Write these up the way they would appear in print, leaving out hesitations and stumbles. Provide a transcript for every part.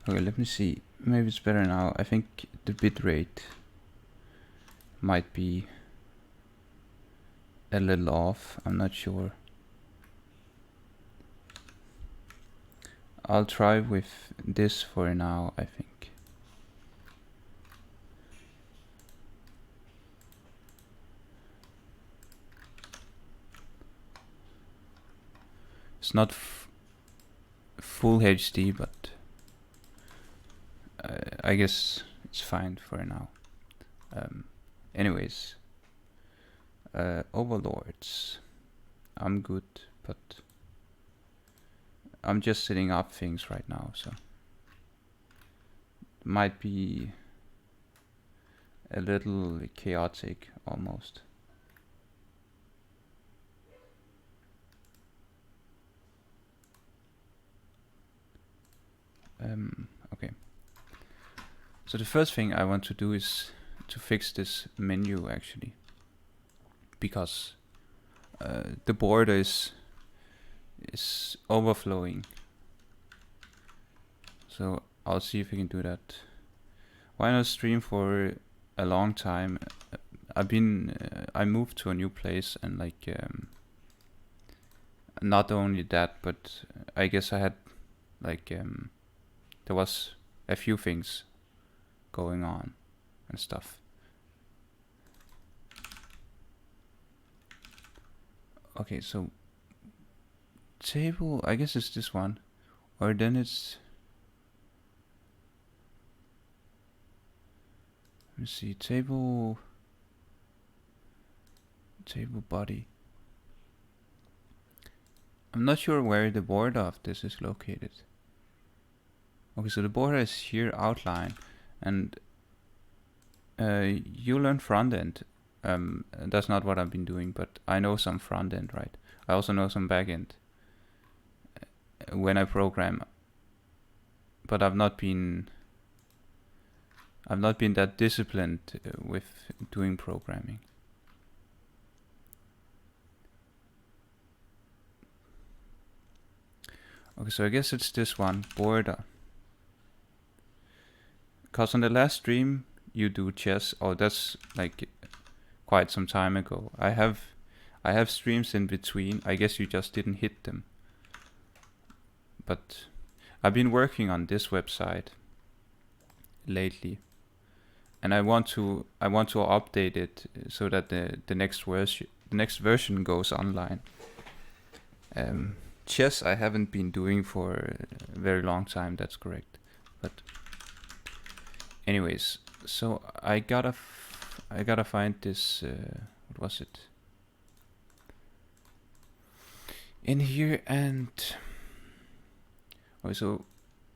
Okay, let me see. Maybe it's better now. I think the bitrate might be a little off. I'm not sure. I'll try with this for now, I think. It's not full HD, but I guess it's fine for now. Anyways, overlords. I'm good, but I'm just setting up things right now, so might be a little chaotic almost. Okay. So the first thing I want to do is to fix this menu actually, because the border is overflowing. So I'll see if we can do that. Why not stream for a long time? I moved to a new place, and like not only that, but I guess I had like there was a few things going on and stuff. Okay, so table, I guess it's this one, or then it's, let me see, table body. I'm not sure where the border of this is located. Okay, so the border is here, outline, and you learn front end. That's not what I've been doing, but I know some front end, right? I also know some back end when I program, but I've not been that disciplined with doing programming. Okay, so I guess it's this one, border. Because on the last stream you do chess. Oh, that's like quite some time ago. I have streams in between. I guess you just didn't hit them. But I've been working on this website lately, and I want to update it so that the next version goes online. Chess I haven't been doing for a very long time. That's correct. But anyways, so I gotta find this. What was it? In here, and okay, so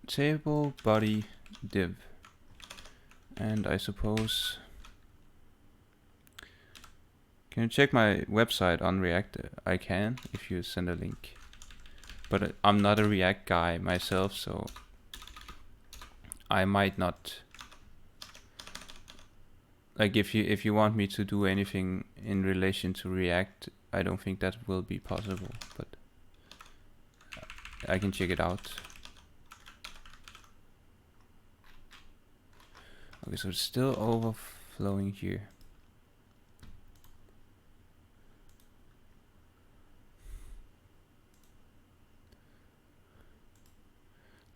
table body div, and I suppose, can you check my website on React? I can if you send a link, but I'm not a React guy myself, so I might not. Like if you want me to do anything in relation to React, I don't think that will be possible, but I can check it out. Okay, so it's still overflowing here.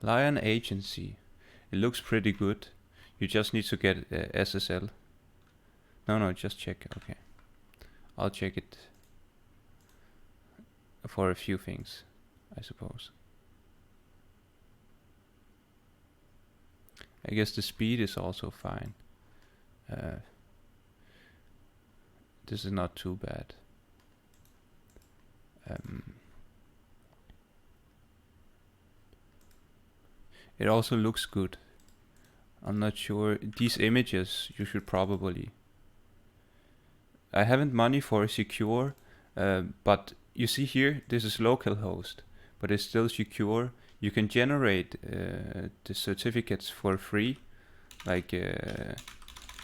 Lion Agency. It looks pretty good. You just need to get SSL. No, just check. Okay. I'll check it for a few things, I suppose. I guess the speed is also fine. This is not too bad. It also looks good. I'm not sure. These images, you should probably. I haven't money for secure, but you see here, this is localhost, but it's still secure. You can generate the certificates for free. Like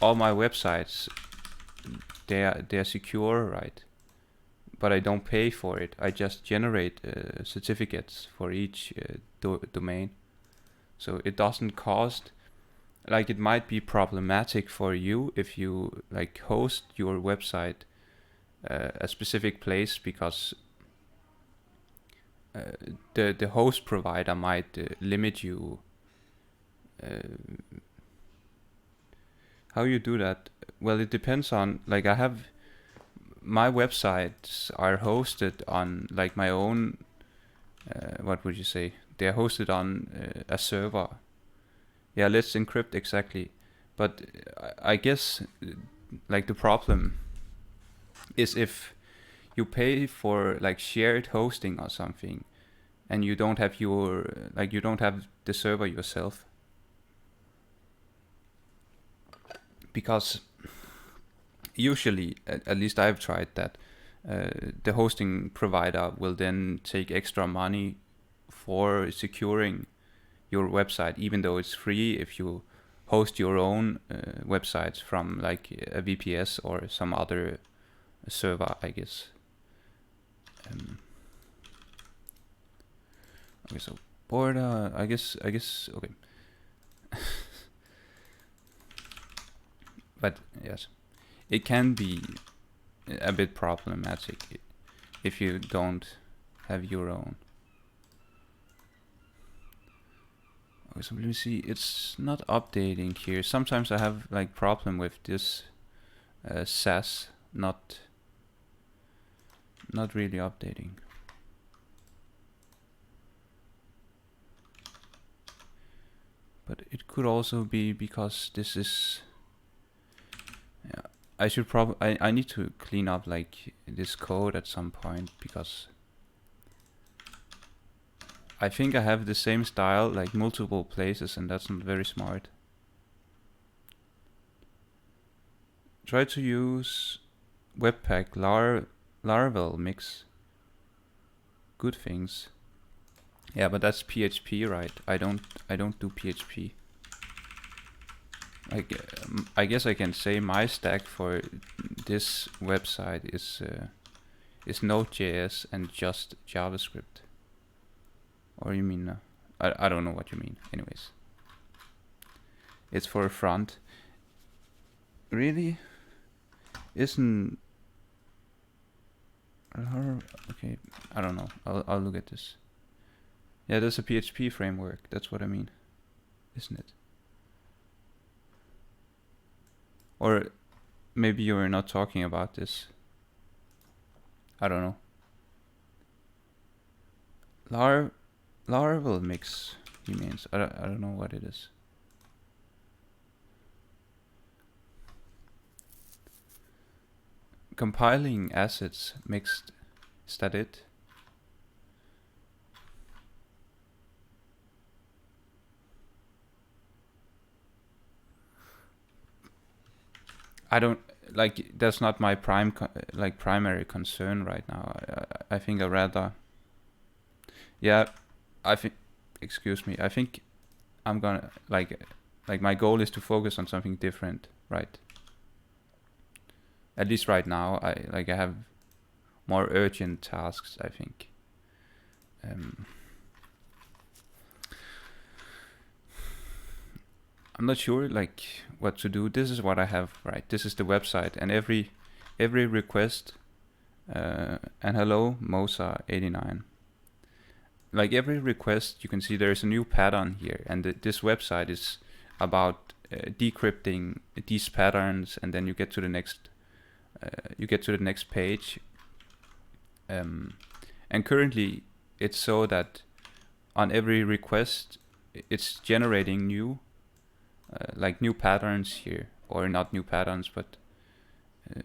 all my websites, they are secure, right? But I don't pay for it. I just generate certificates for each domain. So it doesn't cost, like it might be problematic for you if you like host your website a specific place, because the host provider might limit you. How you do that? Well, it depends on, like, I have my websites are hosted on like my own. What would you say? They are hosted on a server. Yeah, let's encrypt exactly. But I guess like the problem is if you pay for like shared hosting or something, and you don't have your you don't have the server yourself, because usually, at least I've tried that, the hosting provider will then take extra money for securing your website, even though it's free if you host your own websites from like a VPS or some other server, I guess. Okay, so border, I guess, okay. But yes, it can be a bit problematic if you don't have your own. Okay, so let me see, it's not updating here. Sometimes I have like problem with this SAS not really updating. But it could also be because this is, yeah, I should probably, I need to clean up like this code at some point, because I think I have the same style like multiple places, and that's not very smart. Try to use Webpack Laravel mix. Good things. Yeah, but that's PHP, right? I don't do PHP. Like, I guess I can say my stack for this website is Node.js and just JavaScript. Or you mean? I don't know what you mean. Anyways, it's for a front. Really? Isn't? Okay, I don't know. I'll look at this. Yeah, there's a PHP framework. That's what I mean, isn't it? Or maybe you're not talking about this. I don't know. Laravel mix, he means. I don't know what it is. Compiling assets mixed. Is that it? I don't like. That's not my primary concern right now. I think I rather. Yeah, I think. Excuse me. I think I'm gonna like my goal is to focus on something different, right? At least right now, I have more urgent tasks, I think. I'm not sure like what to do. This is what I have, right? This is the website, and every request, and hello Mosa89. Like every request, you can see there's a new pattern here, and this website is about decrypting these patterns, and then you get to the next page. And currently, it's so that on every request, it's generating new new patterns here, or not new patterns, but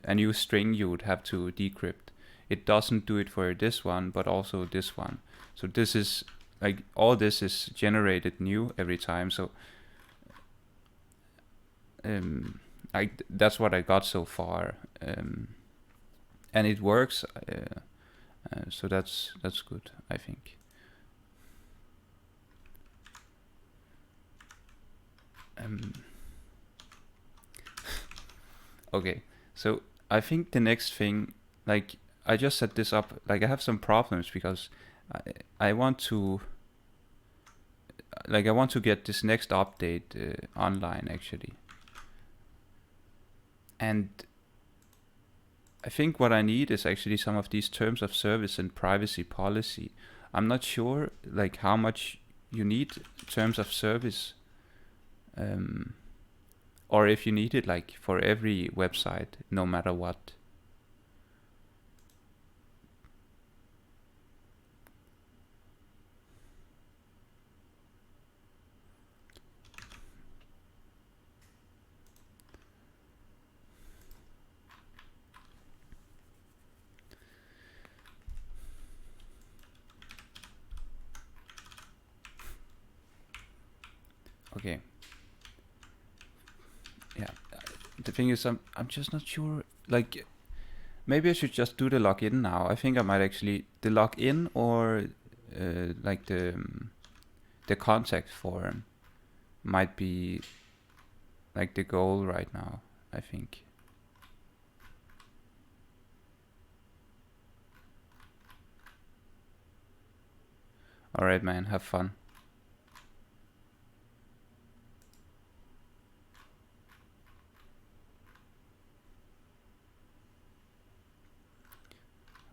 a new string you would have to decrypt. It doesn't do it for this one, but also this one. So this is like all this is generated new every time. So that's what I got so far, and it works. So that's good, I think. Okay, so I think the next thing, like I just set this up, like I have some problems because I want to, like I want to get this next update online actually. And I think what I need is actually some of these terms of service and privacy policy. I'm not sure like how much you need terms of service, or if you need it like for every website, no matter what. Okay. Yeah. The thing is, I'm just not sure. Like, maybe I should just do the login now. I think I might actually the login or like the contact form might be like the goal right now, I think. All right, man. Have fun.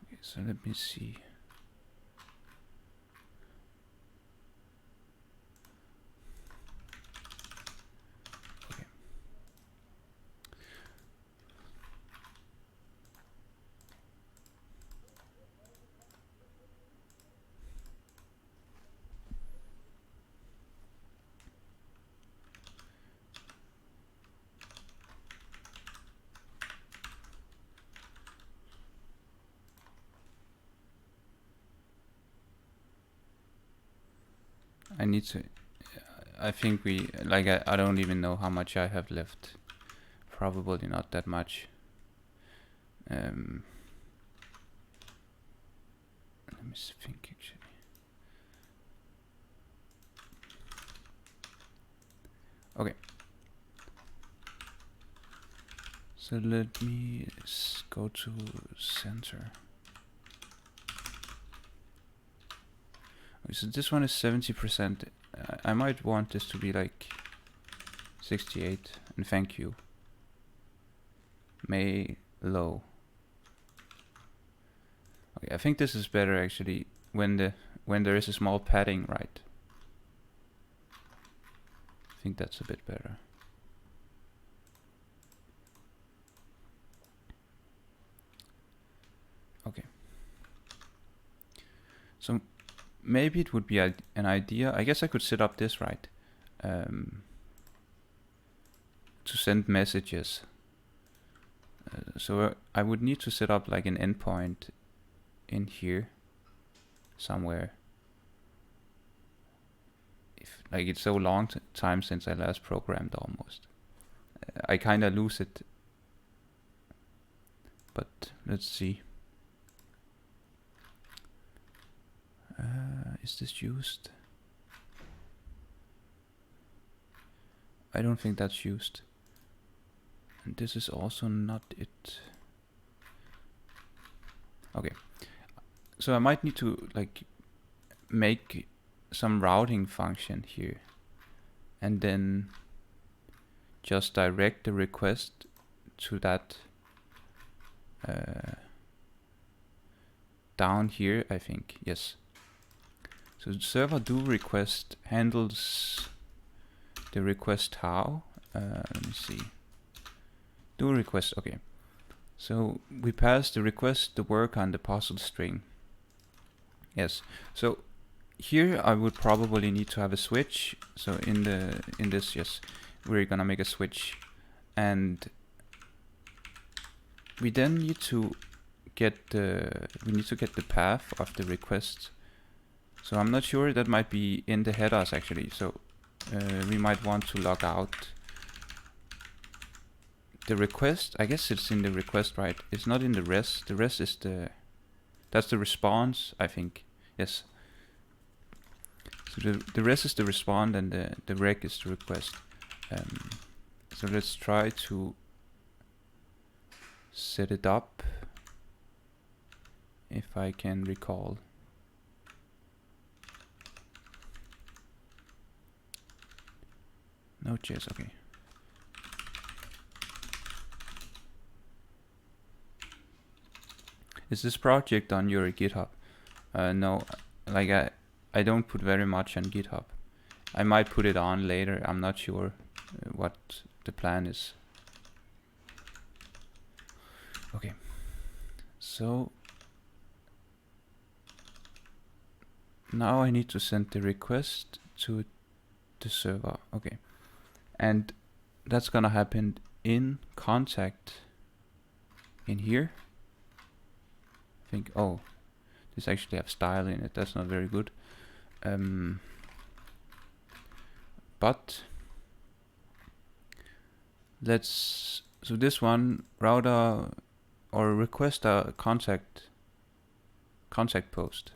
Okay, so let me see. Okay. I need to. I think we like. I don't even know how much I have left. Probably not that much. Let me think actually. Okay. So let me go to center. Okay, so this one is 70%. I might want this to be like 68. And thank you. May low. Okay, I think this is better actually when there is a small padding, right? I think that's a bit better. Okay. So maybe it would be an idea. I guess I could set up this, right? To send messages. So I would need to set up like an endpoint in here somewhere. If like it's so long time since I last programmed almost. I kind of lose it. But let's see. Is this used? I don't think that's used. And this is also not it. Okay. So I might need to like make some routing function here and then just direct the request to that down here, I think. Yes. So the server do request handles the request how. Let me see. Do request. Okay. So we pass the request the work on the puzzle string. Yes. So here I would probably need to have a switch. So in this, yes, we're gonna make a switch, and we then need to get the path of the request. So I'm not sure, that might be in the headers actually. So we might want to log out the request. I guess it's in the request, right? It's not in the res. The res is that's the response, I think. Yes. So the res is the respond and the rec is the request. So let's try to set it up if I can recall. Node.js, okay. Is this project on your GitHub? No, like I don't put very much on GitHub. I might put it on later. I'm not sure what the plan is. Okay, so now I need to send the request to the server. Okay, and that's gonna happen in contact in here. I think, oh, this actually have style in it. That's not very good. But let's, so this one, router or request a contact post.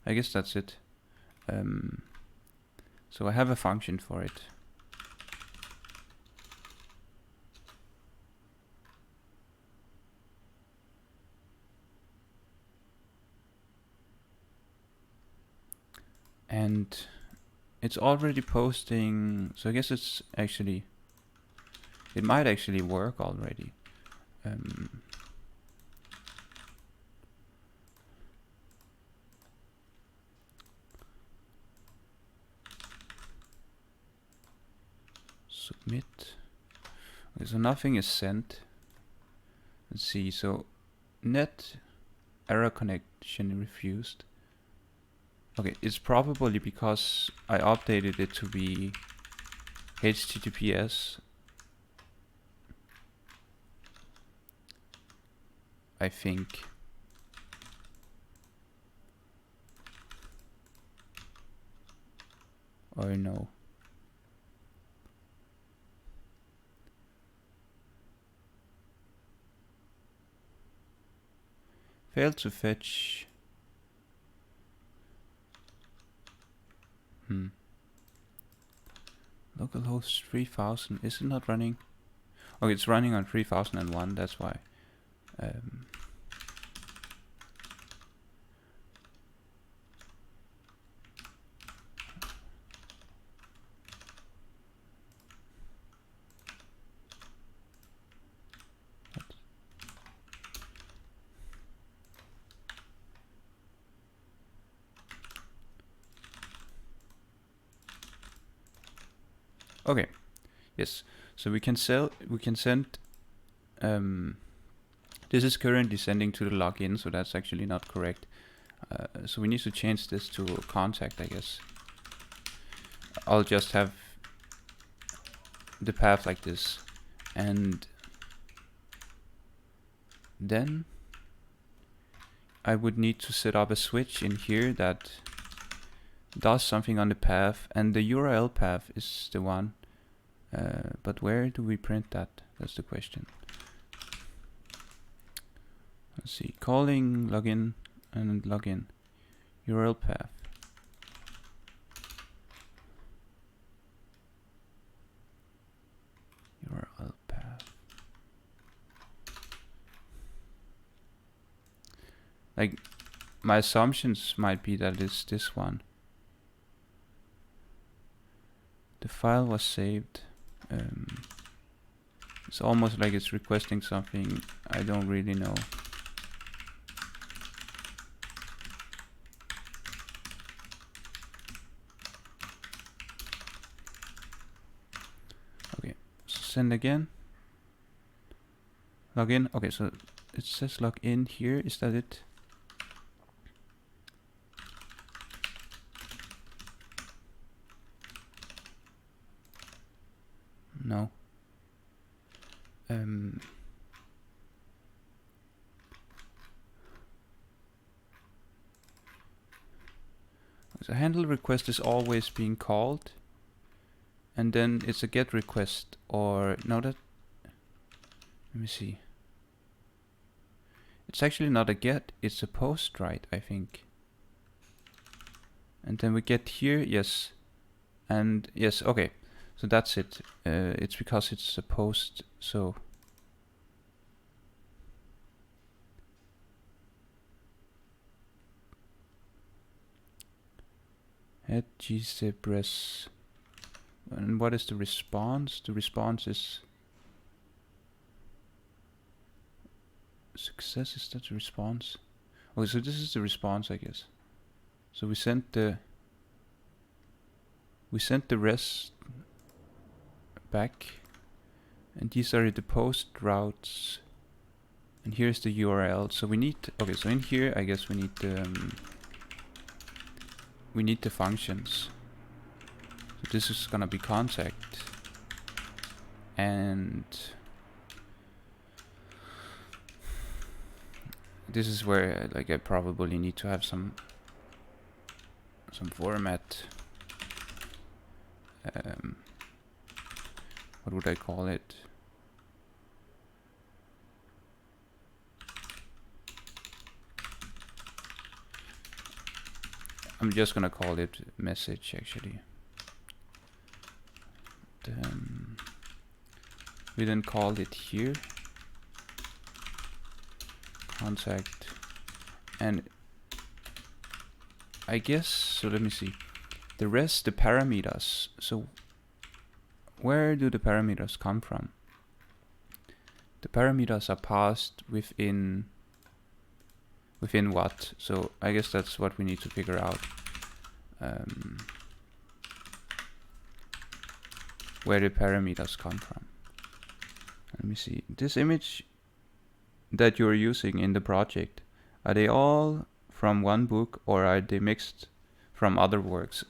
I guess that's it. So I have a function for it. And it's already posting, so I guess it's actually, it might actually work already. Submit. Okay, so nothing is sent. Let's see, so net error connection refused. Okay, it's probably because I updated it to be HTTPS. I think. Or no. Failed to fetch. Localhost 3000. Is it not running? Okay, it's running on 3001. That's why. Okay. Yes. So we can send. This is currently sending to the login, so that's actually not correct. So we need to change this to contact, I guess. I'll just have the path like this, and then I would need to set up a switch in here that does something on the path, and the URL path is the one. But where do we print that? That's the question. Let's see, calling login and login URL path. URL path. Like, my assumptions might be that it's this one. The file was saved. It's almost like it's requesting something. I don't really know. Okay, so send again. Login. Okay, so it says login here. Is that it? No. So handle request is always being called, and then it's a get request, or no, that, let me see. It's actually not a get, it's a post, right? I think. And then we get here, yes, and yes, okay. So that's it. It's because it's a post, so. At gzebres And what is the response? The response is success. Is that the response? Okay, so this is the response, I guess. So we sent the rest back, and these are the post routes, and here's the URL. So we need, okay, so in here I guess we need the functions. So this is gonna be contact, and this is where like I probably need to have some format. What would I call it? I'm just gonna call it message actually. We then call it here contact, and I guess, so let me see, the rest, the parameters. So where do the parameters come from? The parameters are passed within what? So I guess that's what we need to figure out. Where the parameters come from. Let me see. This image that you're using in the project, are they all from one book or are they mixed from other works?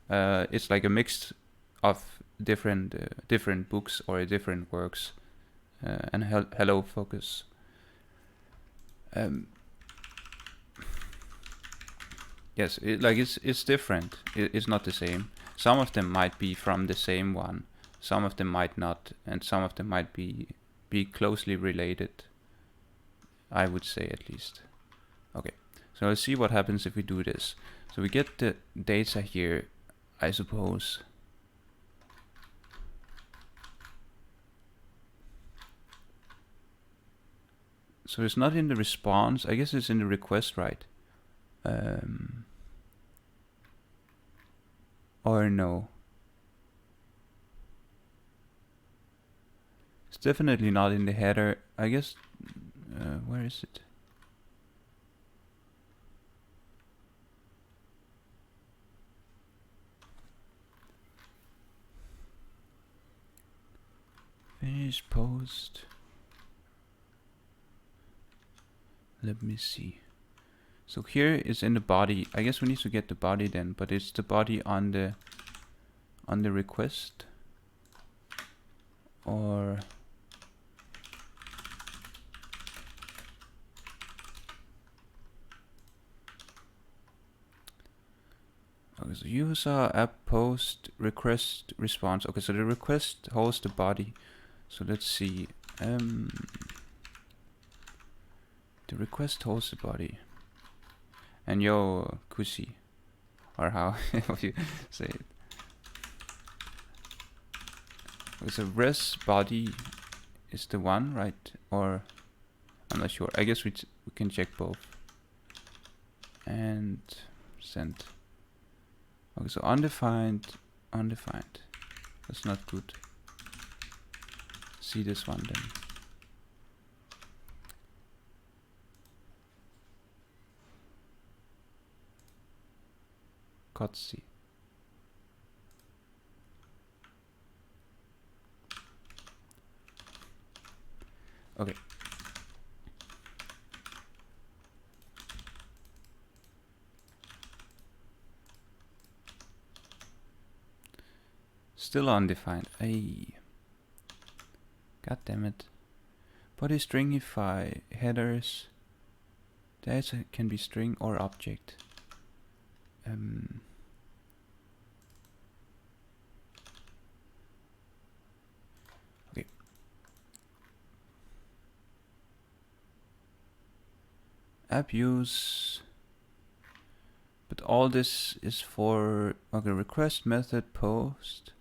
It's like a mix of different books or different works. And hello focus. Yes, it's different. It's not the same. Some of them might be from the same one. Some of them might not, and some of them might be closely related. I would say at least. Okay, so let's see what happens if we do this. So we get the data here, I suppose. So it's not in the response. I guess it's in the request, right? Or no. It's definitely not in the header. I guess, where is it? Finish post. Let me see. So here is in the body. I guess we need to get the body then, but it's the body on the request, or okay, so user app post request response. Okay, so the request holds the body. So let's see. The request holds the body. And yo kusi, or how you say it. Okay, so res body is the one, right? Or I'm not sure. I guess we can check both. And send. Okay, so undefined. That's not good. See this one then. Kotzi. Okay. Still undefined. Ay. God damn it. Body stringify headers. Data can be string or object. Okay. App use. But all this is for, okay, request method post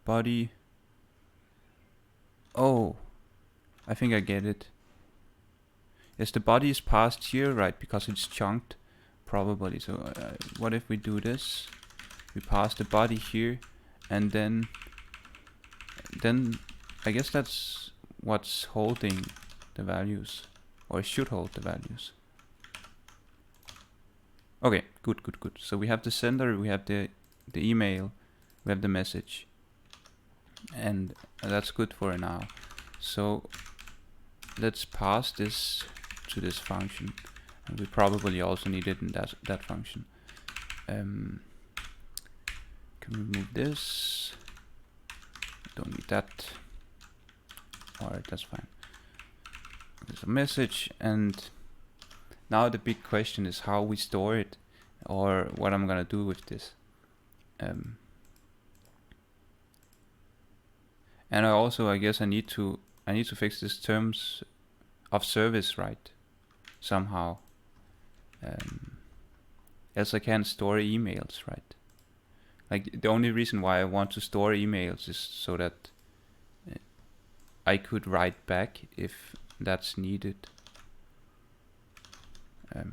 body. Oh, I think I get it. Yes, the body is passed here, right? Because it's chunked, probably. So what if we do this? We pass the body here, and then I guess that's what's holding the values, or should hold the values. Okay, good. So we have the sender, we have the email, we have the message, and that's good for now. So let's pass this to this function, and we probably also need it in that function. Can we move this? Don't need that. Alright, that's fine. There's a message, and now the big question is how we store it, or what I'm gonna do with this. And I guess I need to fix this terms of service right somehow. Else I can't store emails, right? Like, the only reason why I want to store emails is so that I could write back if that's needed. And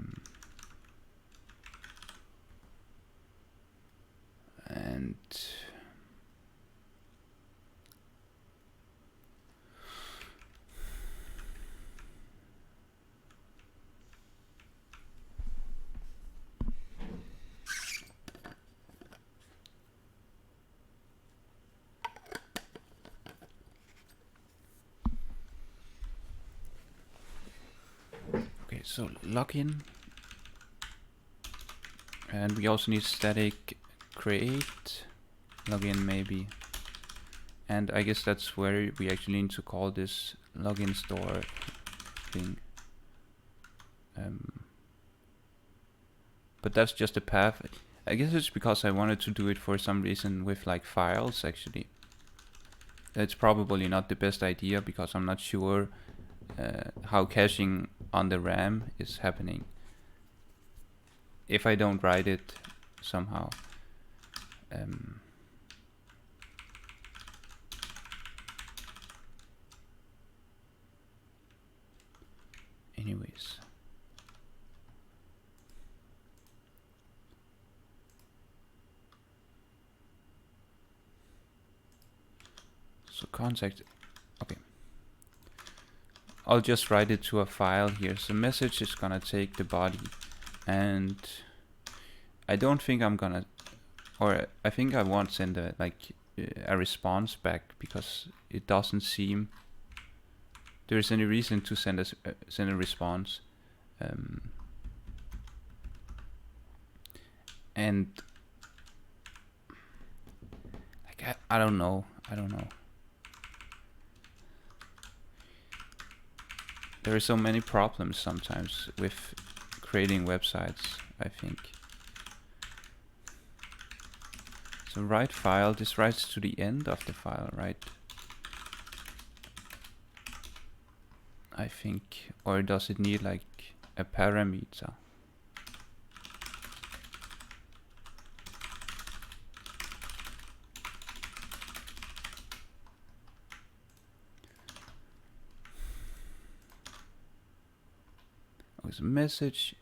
okay, so login, and we also need static create login maybe, and I guess that's where we actually need to call this login store thing. But that's just a path. I guess it's because I wanted to do it for some reason with like files actually. It's probably not the best idea because I'm not sure how caching on the RAM is happening if I don't write it somehow. Anyways, so contact, okay, I'll just write it to a file here. So message is gonna take the body, and I don't think I'm gonna, or I think I won't send a response back because it doesn't seem there's any reason to send a response. And like I don't know. There are so many problems sometimes with creating websites, I think. So write file, this writes to the end of the file, right? I think, or does it need like a parameter? Oh, it's a message,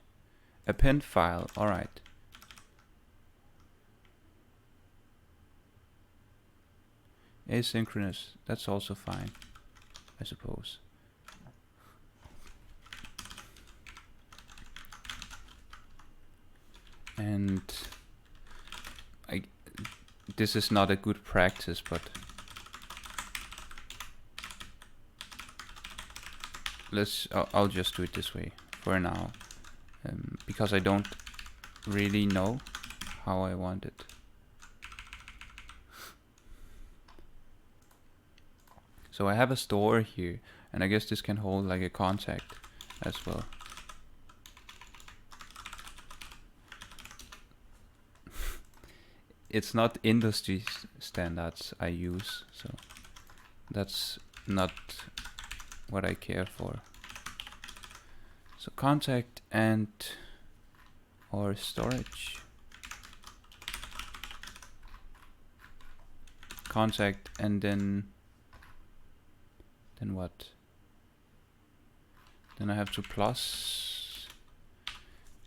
append file, alright. Asynchronous, that's also fine, I suppose. And this is not a good practice, but I'll just do it this way for now, because I don't really know how I want it. So I have a store here, and I guess this can hold like a contact as well. It's not industry standards I use, so that's not what I care for. So contact and or storage. Contact and then what? Then I have to plus.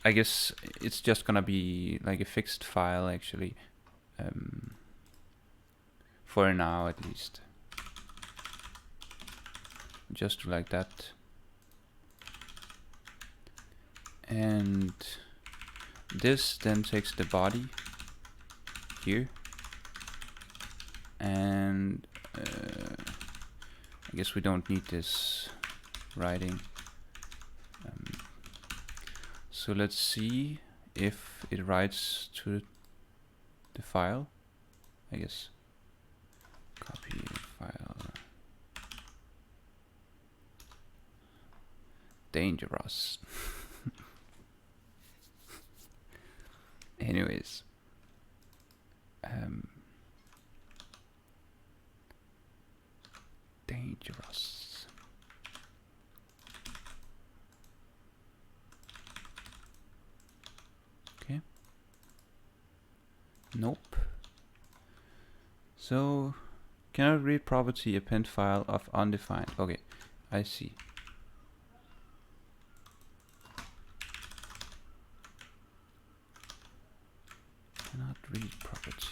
I guess it's just gonna be like a fixed file actually. for now at least. Just do like that. And this then takes the body here, and I guess we don't need this writing. So let's see if it writes to the file. I guess copy file. Dangerous. Anyways, dangerous. Okay. Nope. So cannot read property append file of undefined. Okay, I see. Cannot read property.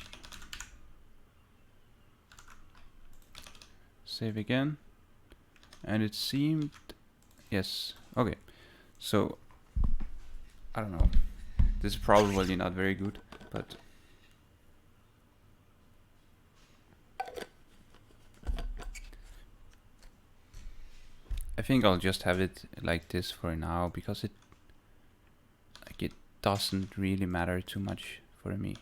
Save again. And it seemed, yes, okay. So, I don't know. This is probably not very good, but I think I'll just have it like this for now, because it doesn't really matter too much for me.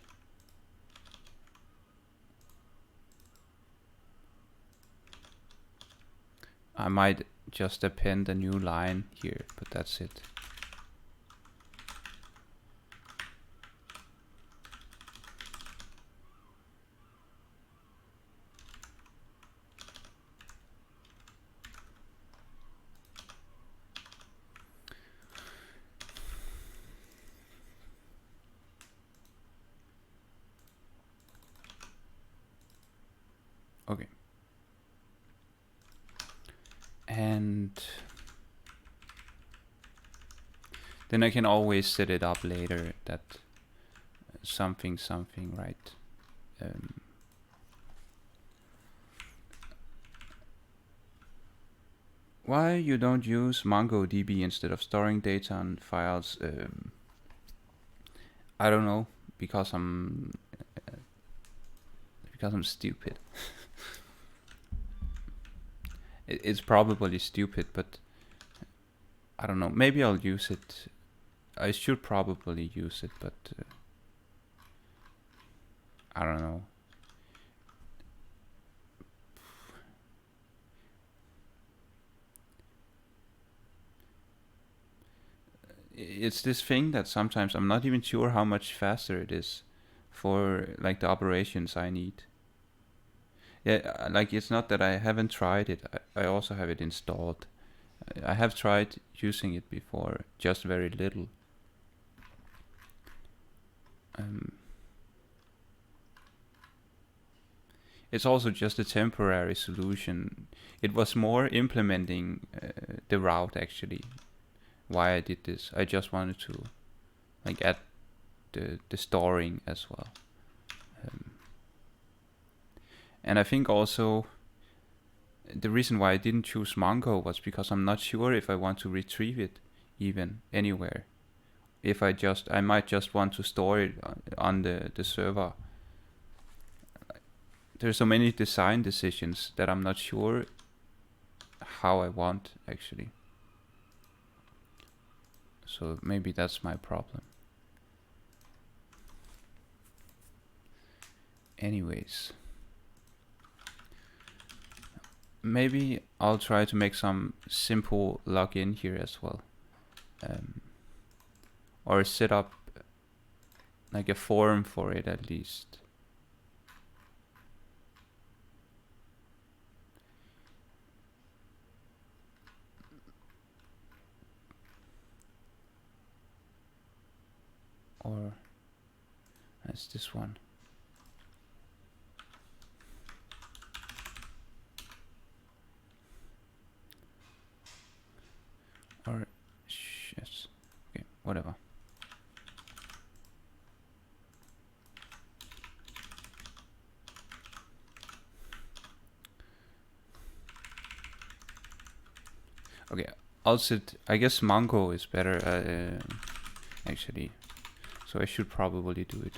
I might just append a new line here, but that's it. Okay. And then I can always set it up later that something, right? Why you don't use MongoDB instead of storing data on files? I don't know, because I'm stupid. It's probably stupid, but I don't know. Maybe I'll use it. I should probably use it, but I don't know. It's this thing that sometimes I'm not even sure how much faster it is for like the operations I need. Yeah, like it's not that I haven't tried it. I also have it installed. I have tried using it before, just very little. It's also just a temporary solution. It was more implementing the route actually. Why I did this. I just wanted to like add the storing as well. And I think also the reason why I didn't choose Mongo was because I'm not sure if I want to retrieve it even anywhere. If I might just want to store it on the server. There's so many design decisions that I'm not sure how I want actually. So maybe that's my problem. Anyways. Maybe I'll try to make some simple login here as well. Or set up like a form for it at least. Or that's this one. Or yes, okay, whatever. Okay, also I guess Mongo is better actually, so I should probably do it.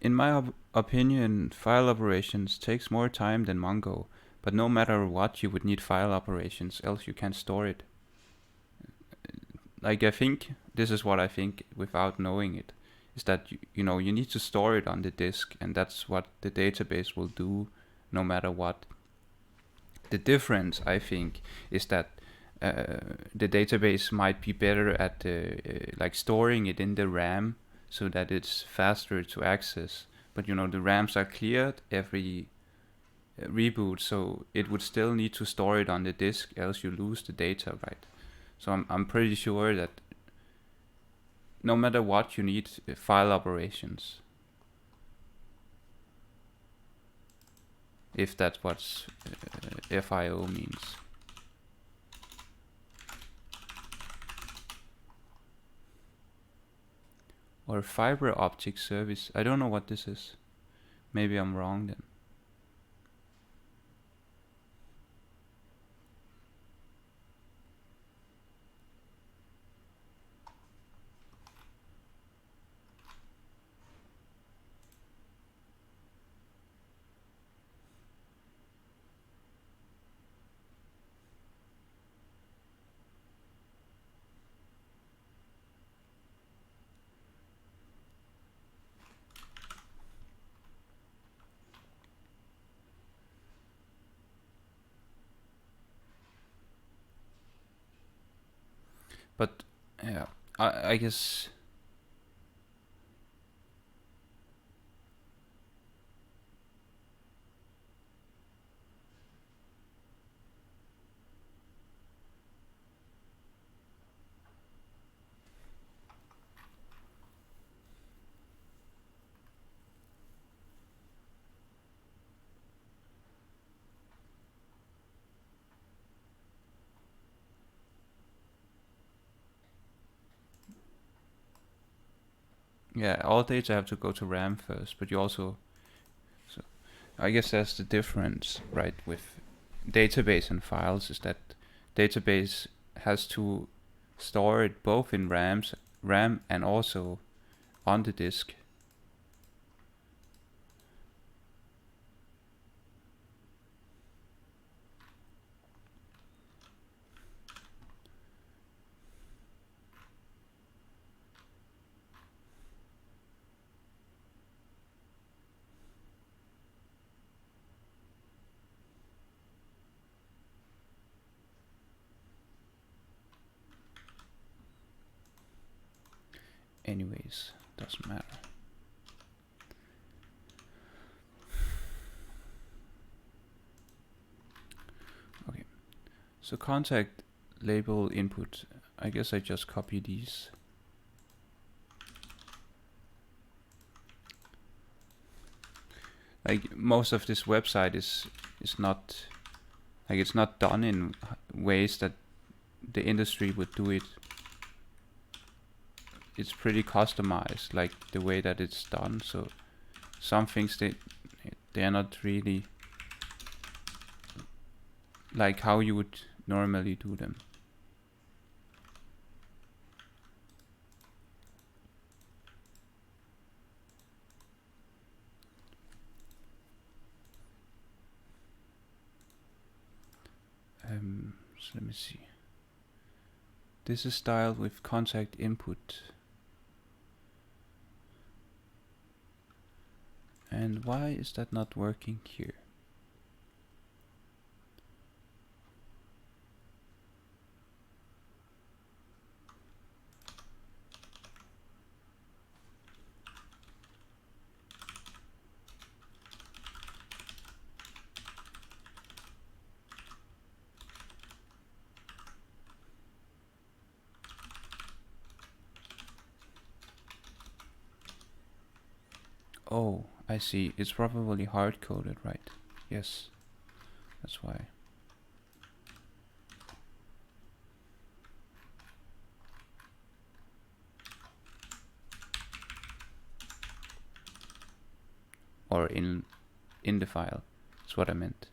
In my opinion, file operations takes more time than Mongo, but no matter what, you would need file operations, else you can't store it. Like, I think this is what I think without knowing it, is that you know, you need to store it on the disk, and that's what the database will do no matter what. The difference, I think, is that the database might be better at like storing it in the RAM so that it's faster to access. But you know, the RAMs are cleared every reboot, so it would still need to store it on the disk, else you lose the data, right? So I'm pretty sure that no matter what, you need file operations. If that's what FIO means. Or fiber optic service. I don't know what this is. Maybe I'm wrong then. But yeah, I guess. Yeah, all data have to go to RAM first, but you also. So I guess that's the difference, right, with database and files, is that database has to store it both in RAM and also on the disk. Anyways, doesn't matter. Okay, so contact label input. I guess I just copy these. Like, most of this website is not, like, it's not done in ways that the industry would do it. It's pretty customized, like the way that it's done. So some things they're not really like how you would normally do them. So let me see. This is styled with contact input. And why is that not working here? Oh, I see. It's probably hard-coded, right? Yes, that's why. Or in the file. That's what I meant.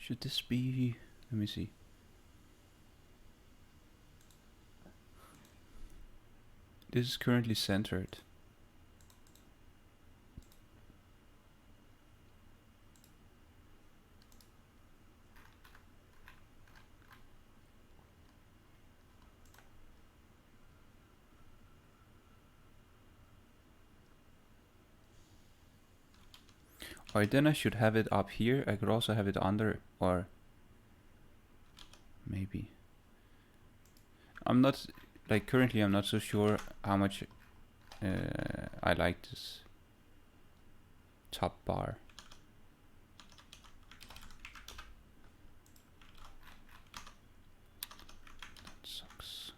Should this be... Let me see. This is currently centered. Alright, then I should have it up here. I could also have it under, or maybe. I'm not, like currently I'm not so sure how much I like this top bar. That sucks.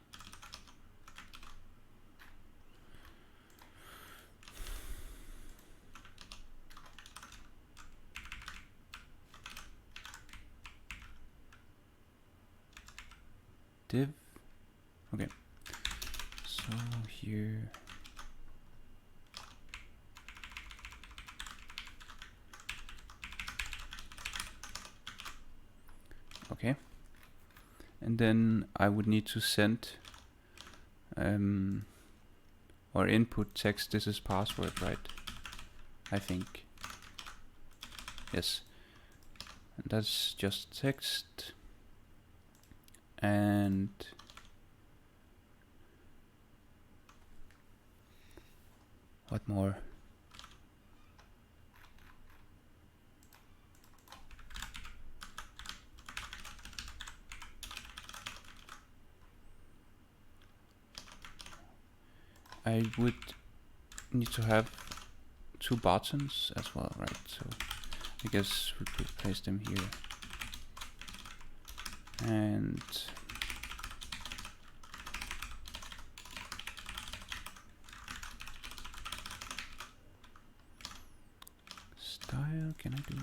Div. Okay. So here. Okay. And then I would need to send or input text. This is password, right? I think. Yes. And that's just text. And what more? I would need to have 2 buttons as well, right? So I guess we could place them here. And style, can I do?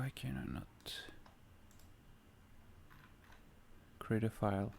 Why can I not create a file?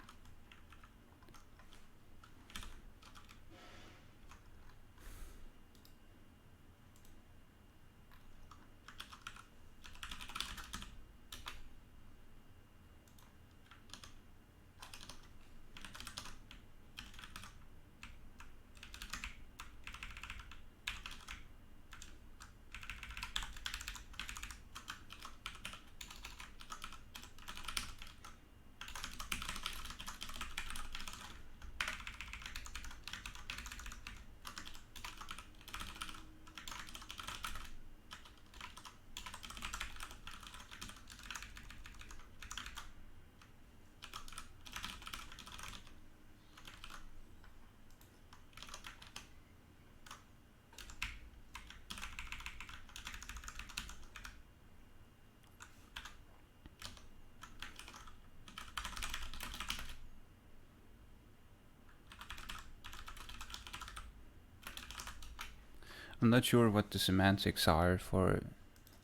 I'm not sure what the semantics are for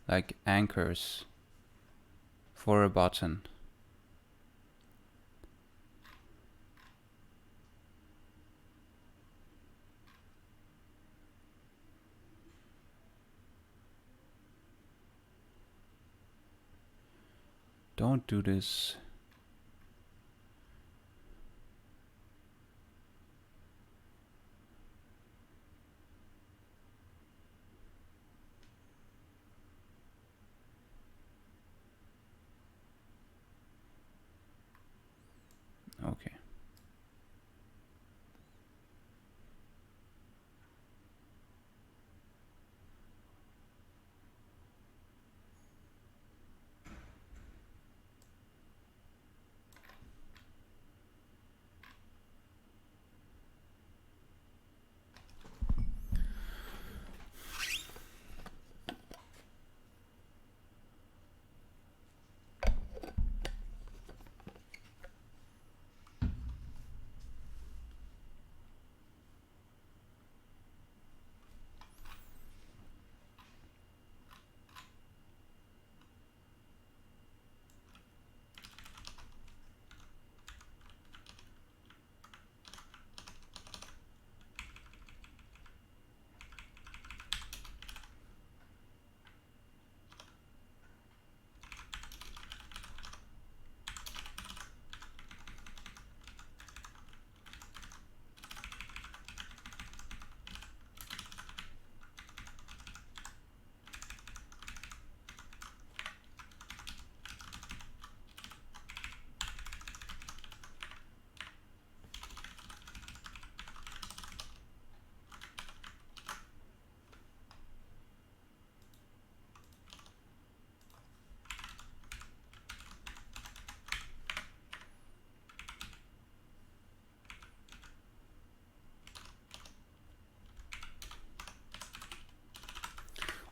like anchors for a button. Don't do this. Okay.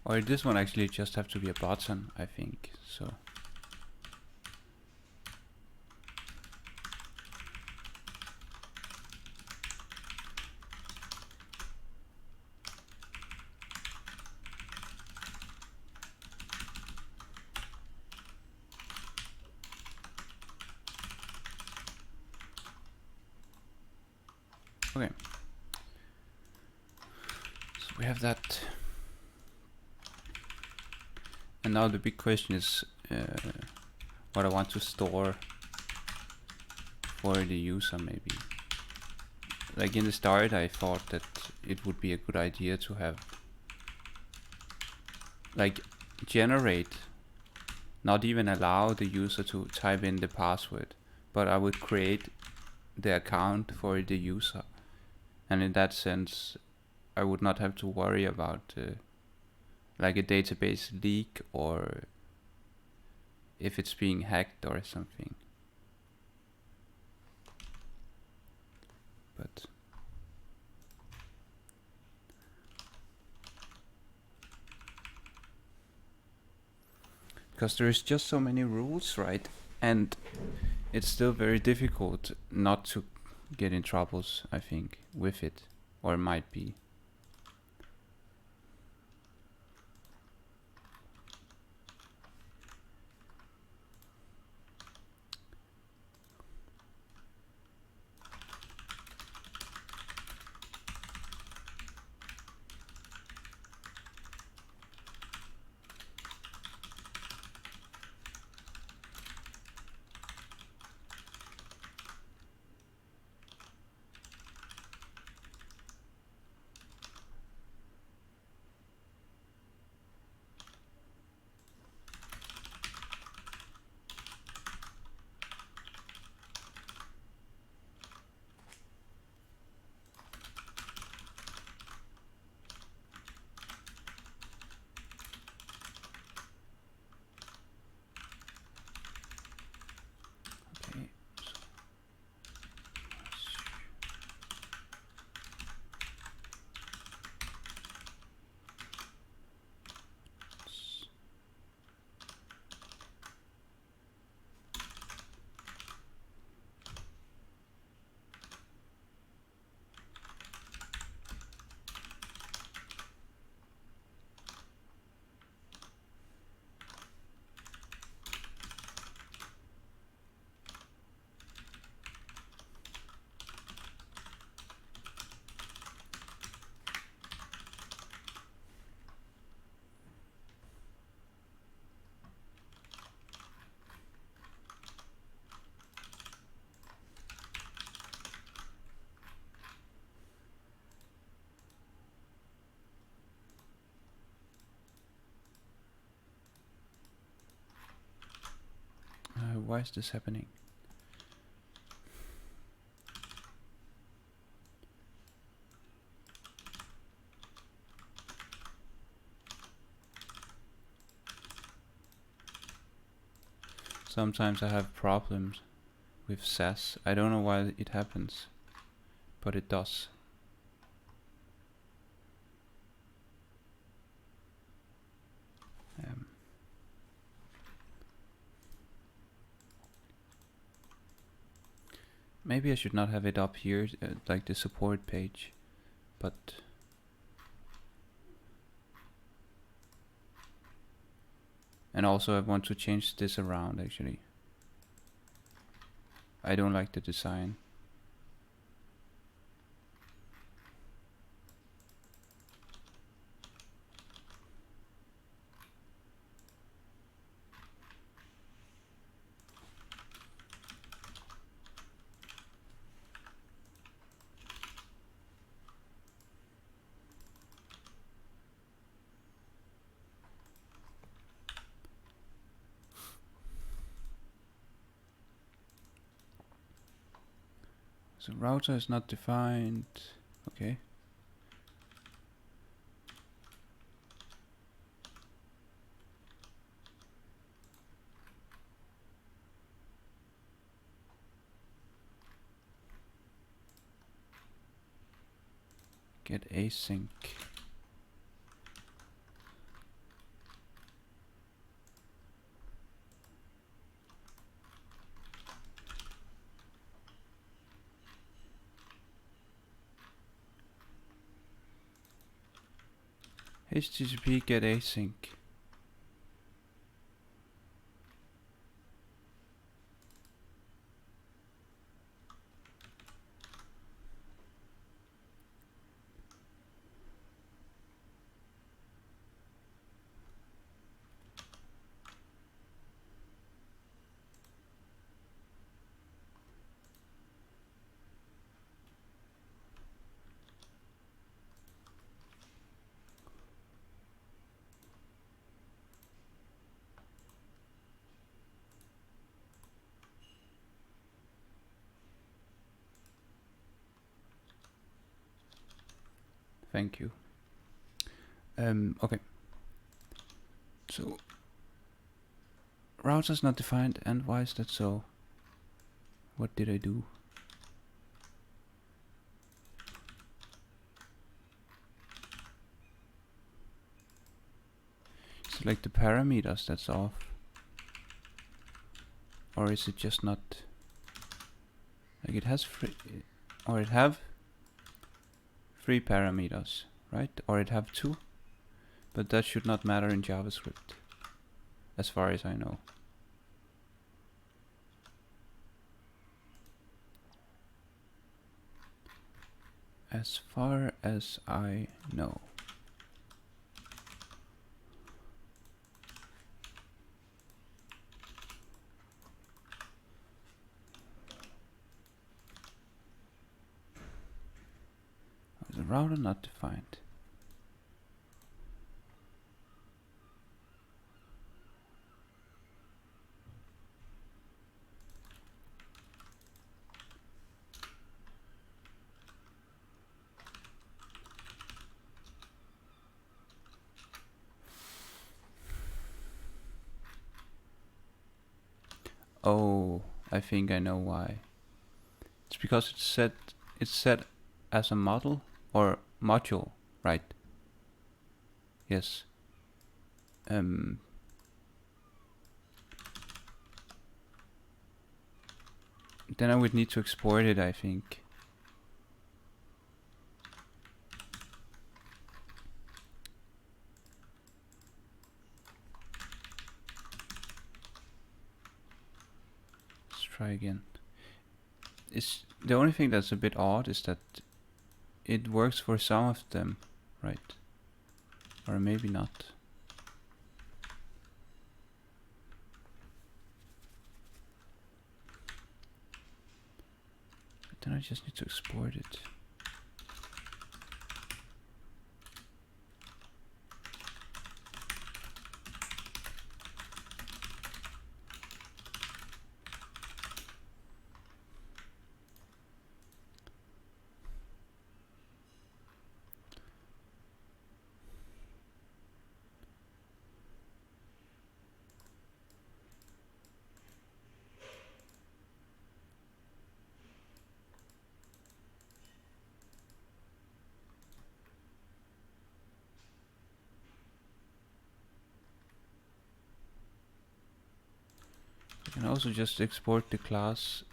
Or this one actually just have to be a button, I think. So okay. So we have that. And now the big question is what I want to store for the user maybe. Like in the start I thought that it would be a good idea to have like generate, not even allow the user to type in the password, but I would create the account for the user. And in that sense I would not have to worry about like a database leak or if it's being hacked or something. But because there is just so many rules, right? And it's still very difficult not to get in troubles, I think, with it, or it might be. Why is this happening? Sometimes I have problems with SAS. I don't know why it happens, but it does. Maybe I should not have it up here, like the support page, but and also I want to change this around actually. I don't like the design. So router is not defined. Okay. Get async. HTTP get async. Thank you. Okay. So router is not defined, and why is that so? What did I do? Is it like the parameters that's off? Or is it just not like it has free, or it have 3 parameters, right? Or it have 2, but that should not matter in JavaScript, as far as I know. As far as I know. The router not defined. Oh, I think I know why. It's because it's set as a model or module, right? Yes. Then I would need to export it, I think. Let's try again. It's the only thing that's a bit odd is that it works for some of them, right? Or maybe not. But then I just need to export it. I can also just export the class.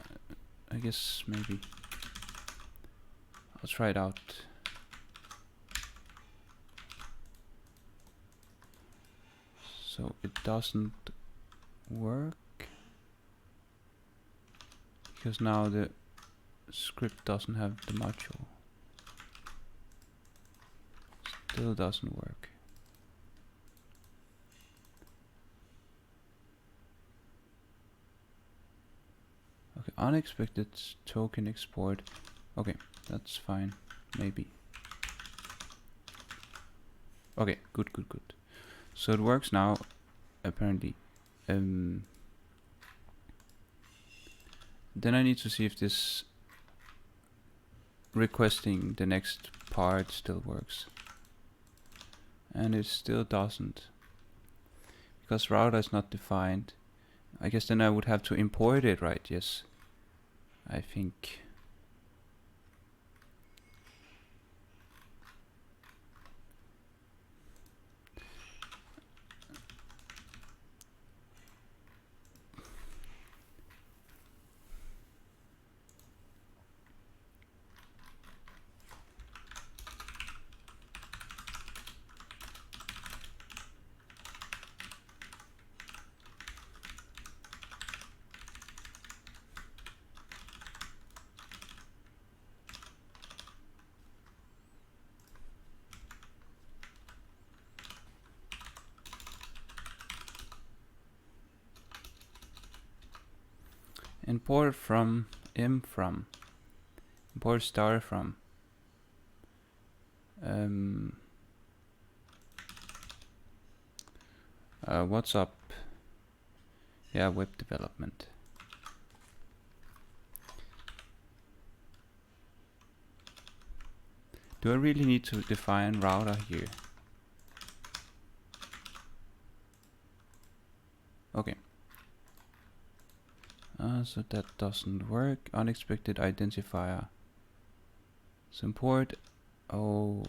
I guess maybe. I'll try it out. So it doesn't work because now the script doesn't have the module. Still doesn't work. Okay, unexpected token export. Okay, that's fine. Maybe. Okay, good. So it works now, apparently. Then I need to see if this requesting the next part still works. And it still doesn't. Because router is not defined. I guess then I would have to import it, right? Yes. I think. Import from from import star from what's up? Yeah, web development. Do I really need to define router here? Okay. So that doesn't work. Unexpected identifier. So import. Oh.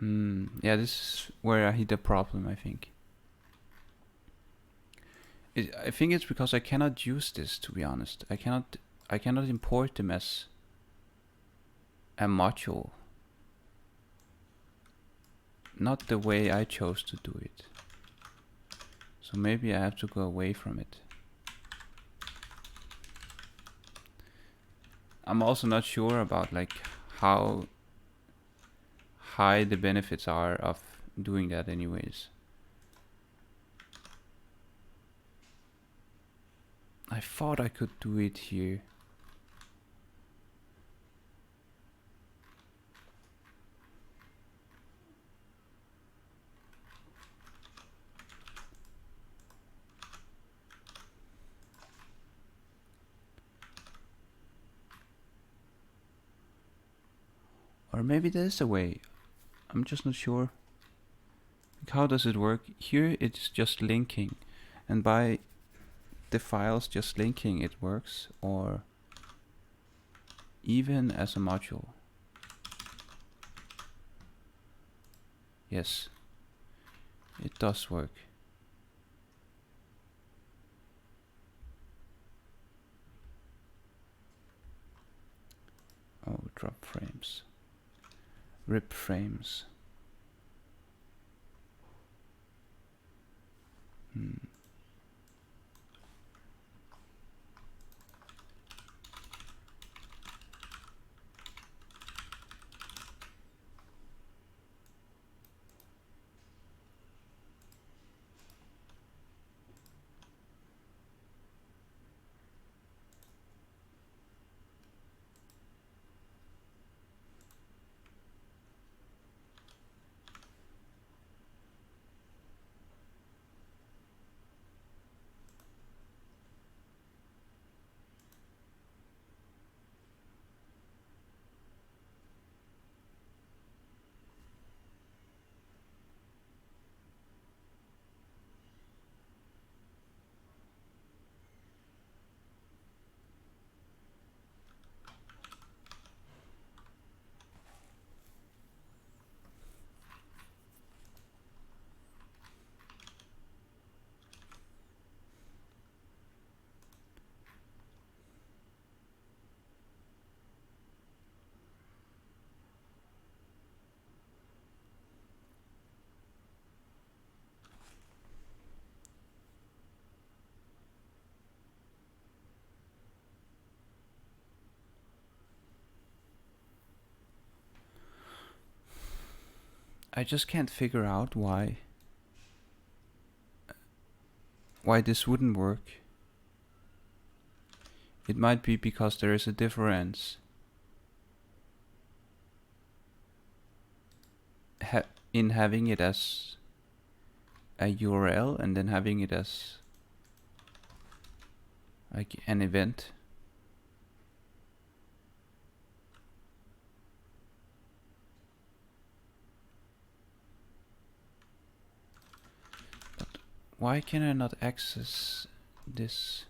Yeah, this is where I hit the problem, I think. I think it's because I cannot use this, to be honest. I cannot import them as a module. Not the way I chose to do it. So maybe I have to go away from it. I'm also not sure about like how high the benefits are of doing that anyways. I thought I could do it here. Or maybe there's a way. I'm just not sure. Like, how does it work? Here it's just linking, and by the files just linking it works, or even as a module. Yes, it does work. Oh, drop frames. Rip frames. I just can't figure out why this wouldn't work. It might be because there is a difference in having it as a URL and then having it as like an event. But why can I not access this?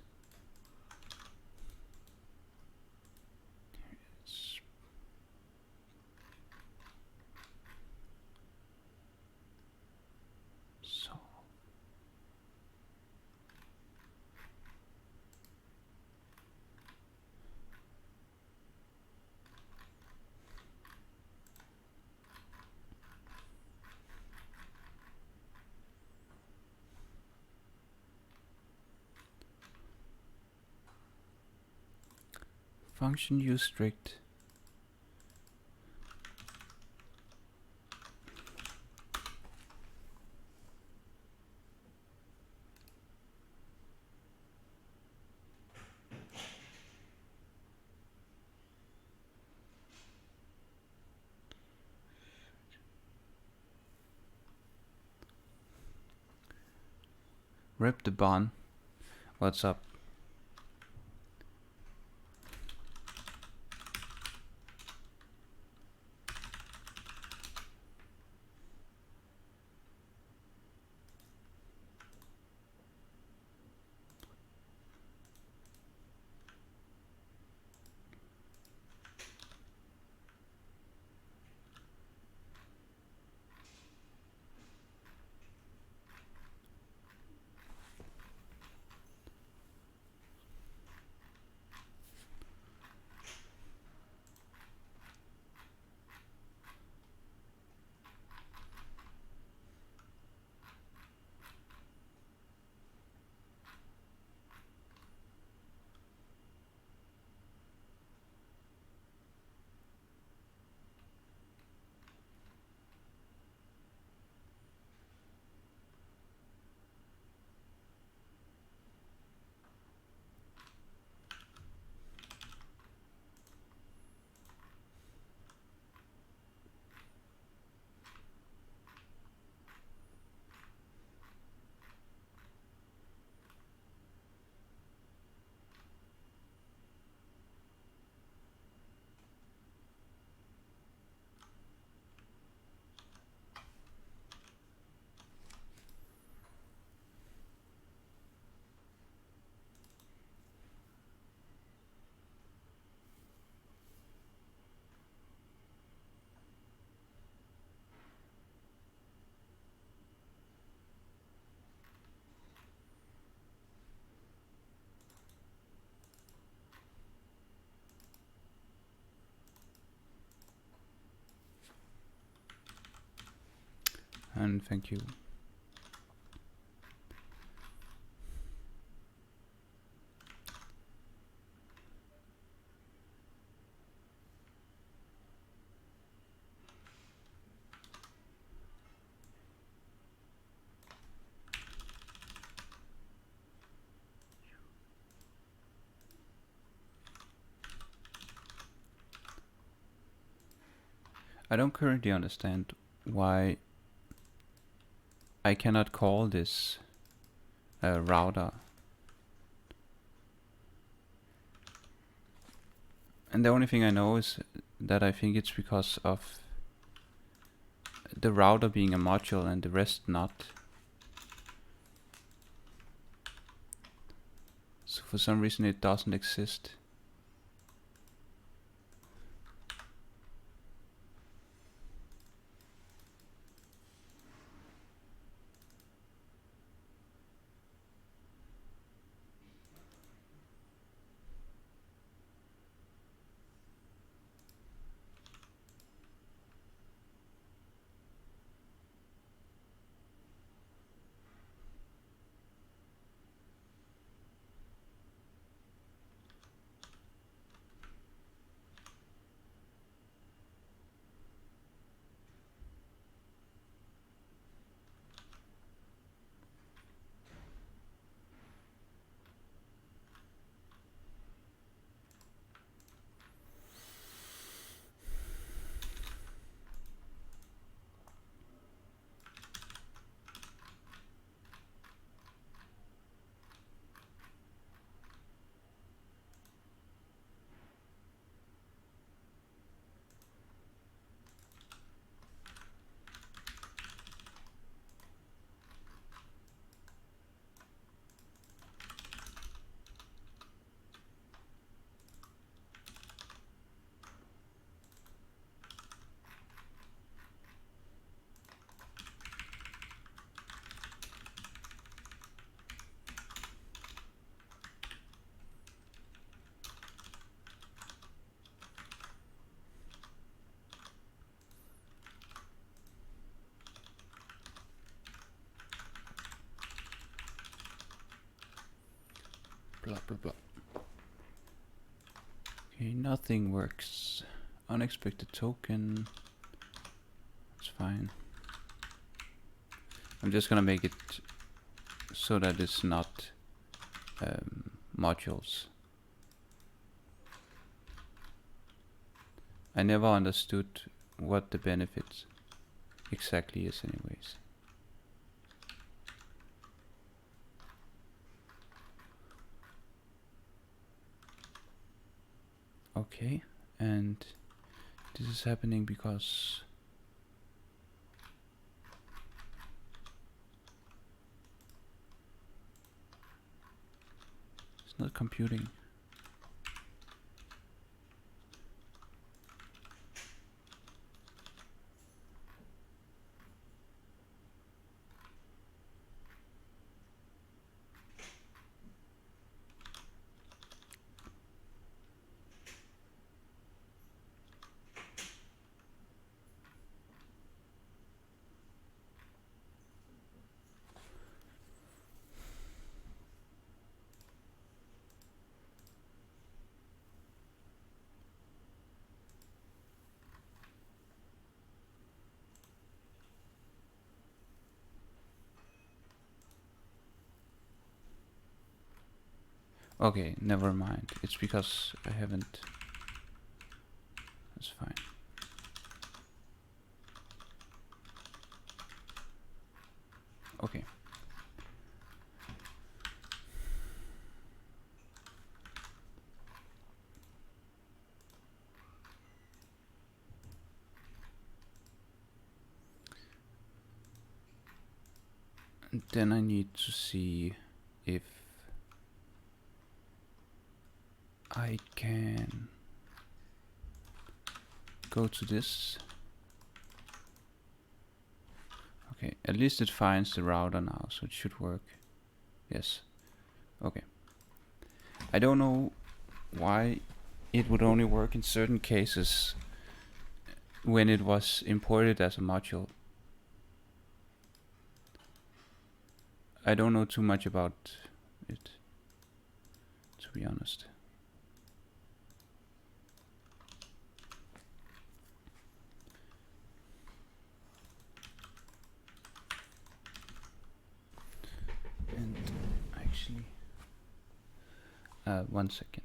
So function use strict. Rip the bun. What's up? And thank you. I don't currently understand why I cannot call this router. And the only thing I know is that I think it's because of the router being a module and the rest not. So for some reason it doesn't exist. blah blah blah. Okay, nothing works. Unexpected token. It's fine. I'm just gonna make it so that it's not modules. I never understood what the benefit exactly is anyways. Okay, and this is happening because it's not computing. Okay, never mind. It's because I haven't. That's fine. Okay. And then I need to see if I can go to this. Okay, at least it finds the router now, so it should work. Yes. Okay. I don't know why it would only work in certain cases when it was imported as a module. I don't know too much about it, to be honest. And actually, 1 second.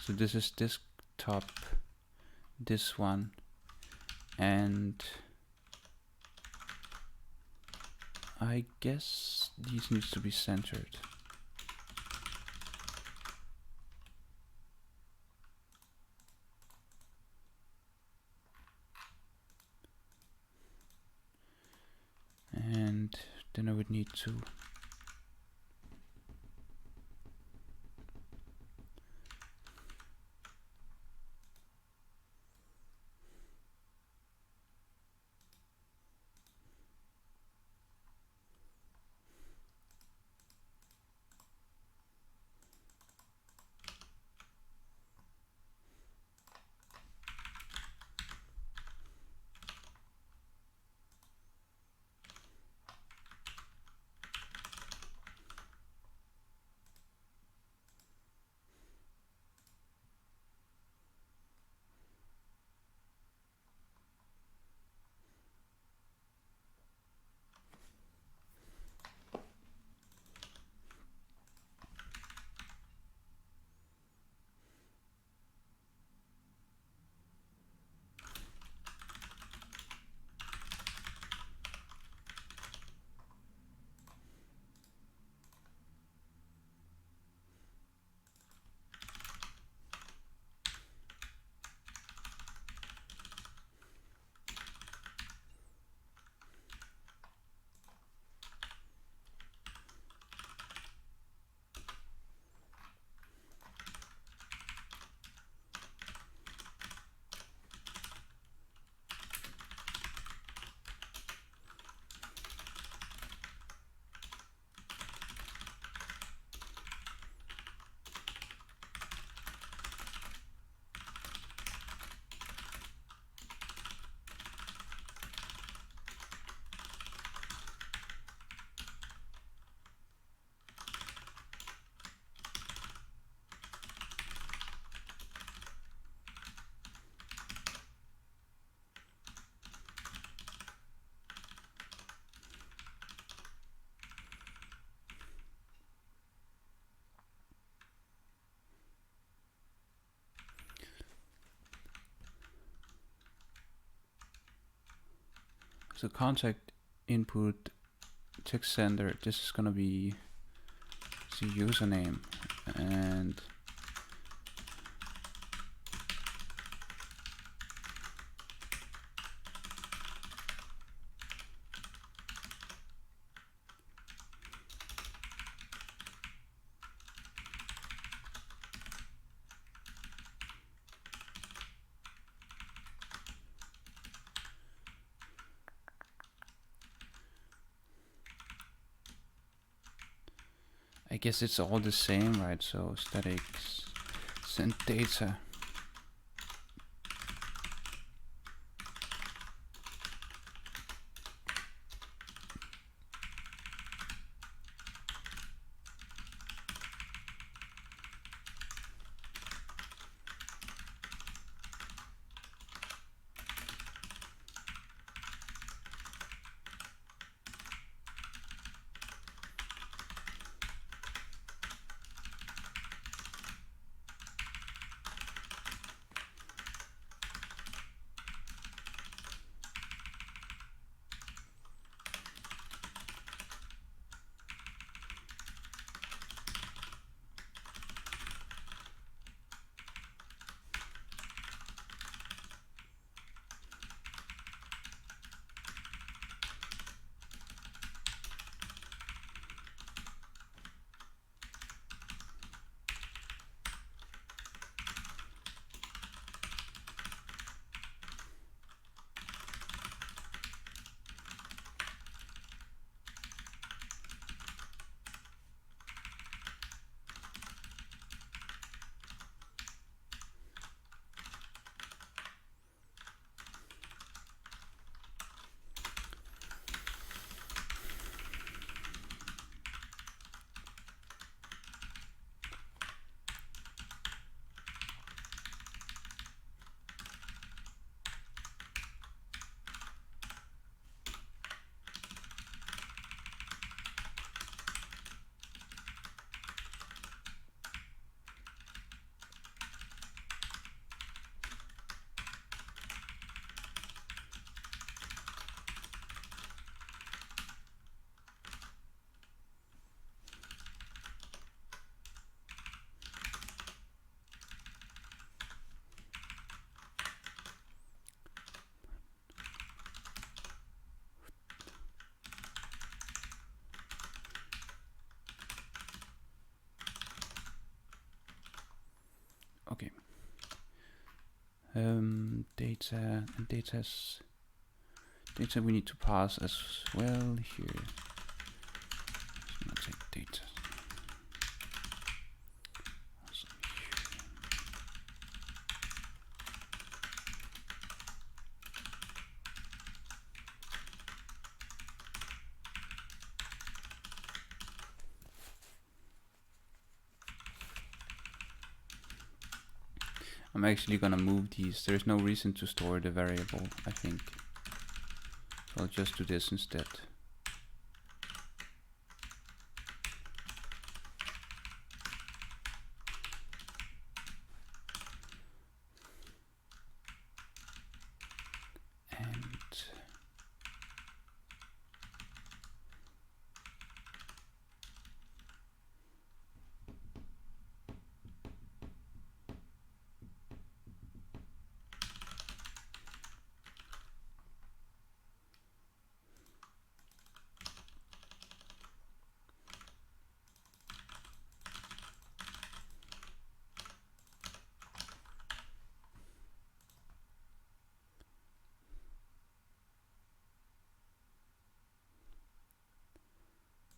So this is desktop, this one, and I guess these needs to be centered. And then I would need to So contact input text sender, this is gonna be the username, and I guess it's all the same, right? So static send data. Okay. Data and data we need to pass as well here. Let's take data. I'm actually gonna move these. There's no reason to store the variable, I think. So I'll just do this instead. And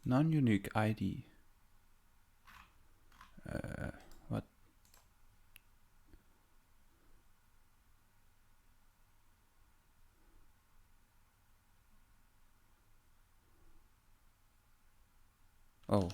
non-unique ID. What? Oh.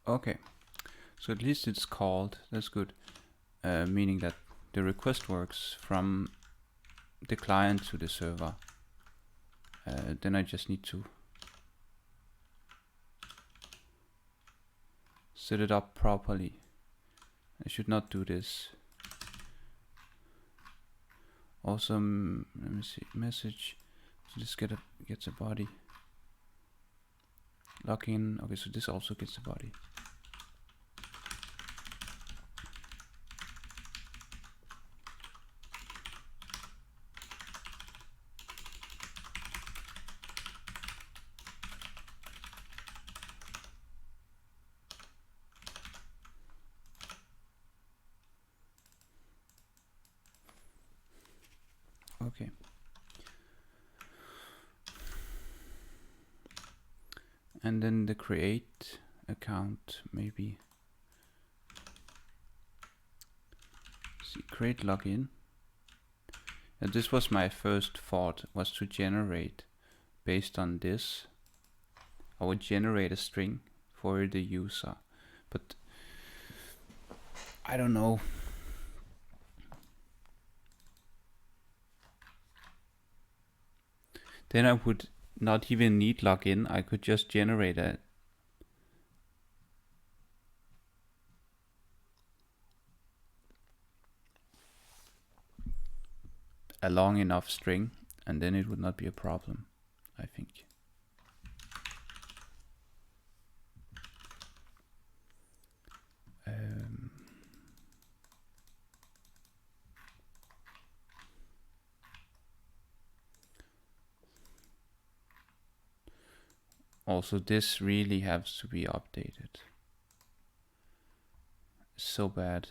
Okay, so at least it's called. That's good. Meaning that the request works from the client to the server. Then I just need to set it up properly. I should not do this. Also, let me see, message. So this gets a body. Login. Okay, so this also gets a body. Okay. And then the create account, maybe. See, create login. And this was my first thought, was to generate based on this. I would generate a string for the user, but I don't know. Then I would not even need login. I could just generate a long enough string, and then it would not be a problem, I think. Also, this really has to be updated. So bad.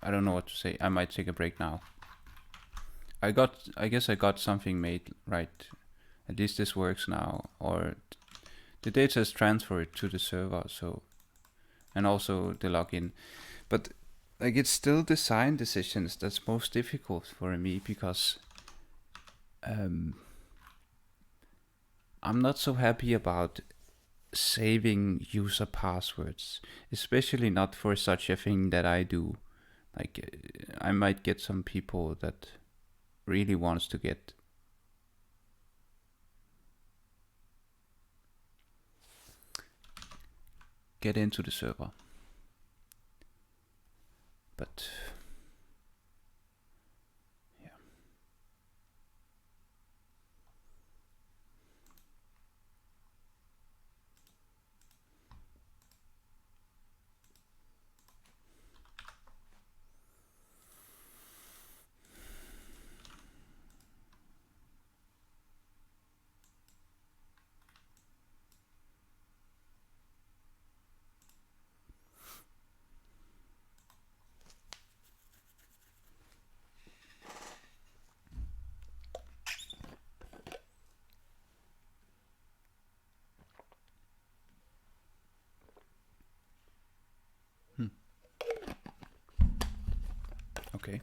I don't know what to say. I might take a break now. I guess I got something made right. At least this works now, or the data is transferred to the server, so, and also the login. But like, it's still design decisions that's most difficult for me, because I'm not so happy about saving user passwords, especially not for such a thing that I do. Like, I might get some people that really wants to get into the server, but yeah. Okay.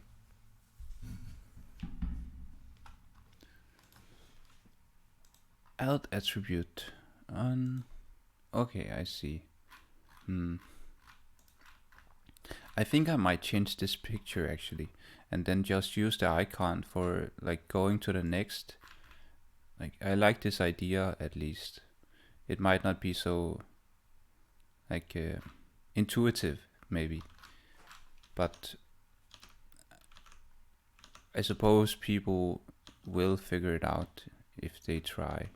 Alt attribute on. Okay, I see. I think I might change this picture actually, and then just use the icon for like going to the next. Like, I like this idea at least. It might not be so like intuitive maybe, but I suppose people will figure it out if they try.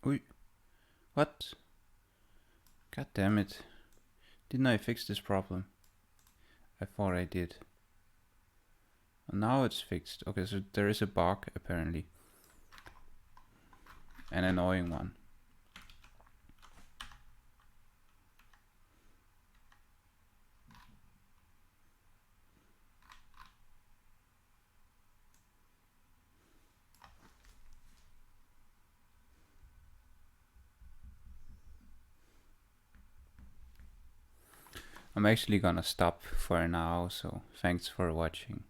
Oi, what? God damn it. Didn't I fix this problem? I thought I did. Now it's fixed. Okay, so there is a bug apparently. An annoying one. I'm actually gonna stop for now, so thanks for watching.